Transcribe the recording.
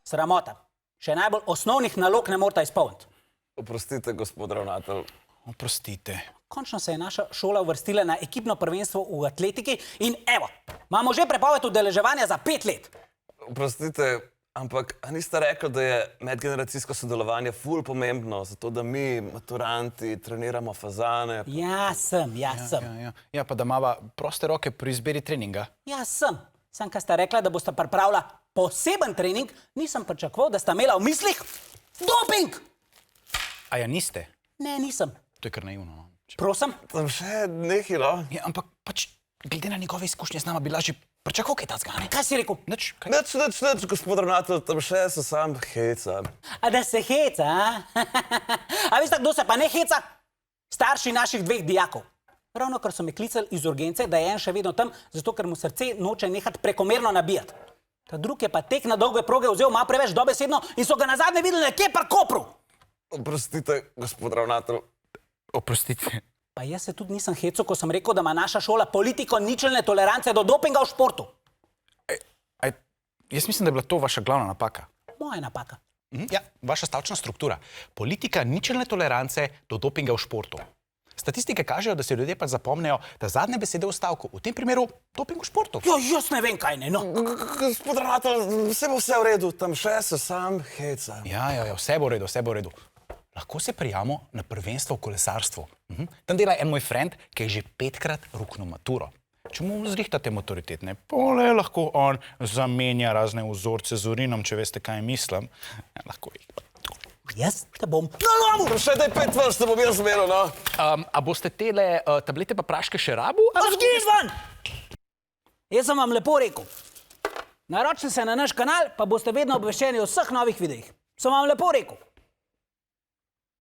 Sramota. Še najbolj osnovnih nalog ne morata izpolniti. Oprostite, gospod ravnatelj. Oprostite. Končno se je naša šola uvrstila na ekipno prvenstvo v atletiki in evo, imamo že prepoved udeleževanja za 5 let. Oprostite, ampak a niste rekli, da je medgeneracijsko sodelovanje ful pomembno, zato da mi, maturanti, treniramo fazane? Ja, sem. Ja, pa da imava proste roke pri izbiri treninga. Ja, sem. Sam, kaj sta rekla, da bosta pripravila poseben trening, nisem pričakoval, da sta imela v mislih doping! A ja niste? Ne, nisem. To je kar naivno. No. Prosim? Tam še nekaj, no? Ja, ampak pač, glede na njegove izkušnje z nama bi lažje pričakoval kaj tacga, ne? Kaj si rekel? Nič, kaj? Nič, gospod ravnatelj, tam še se sam heca. A da se heca, a? A veste, kdo se pa ne heca? Starši naših 2 dijakov. Ravno kar so me klicali iz urgence, da je en še vedno tam, zato ker mu srce noče nehati prekomerno nabijati. Ta drug je pa tek na dolge proge vzel malo preveč dobesedno in so ga nazadnje videli nekje pri Kopru. Oprostite, gospod ravnatelj. Oprostite. Pa jaz se tudi nisem hecal, ko sem rekel, da ima naša šola politiko ničelne tolerance do dopinga v športu. Jaz mislim, da je bila to vaša glavna napaka. Moja napaka. Ja, vaša stavčna struktura. Politika ničelne tolerance do dopinga v športu. Statistike kažejo, da se ljudje pa zapomnejo, da zadnje besede v stavku, v tem primeru doping v športu. Jo, jaz ne vem, kaj ne, no. Gospod ravnatelj, vse bo vse v redu, tam še se sam heca. Ja, vse bo v redu, vse bo v redu. Lahko se prijavimo na prvenstvo v kolesarstvu. Tam dela en moj friend, ki je že 5-krat ruknil maturo. Če mu zrihtate motoritetne pole, lahko on zamenja razne vzorce z urinom, če veste, kaj mislim. Ja, lahko jih. Jaz te bom nalomil. Še daj 5 vrst, da bom jaz zmeral, no? A boste tele tablete pa praške še rabu? Zgiš ven! Jaz sem vam lepo rekel. Naročite se na naš kanal, pa boste vedno obveščeni o vseh novih videih. Sem vam lepo rekel.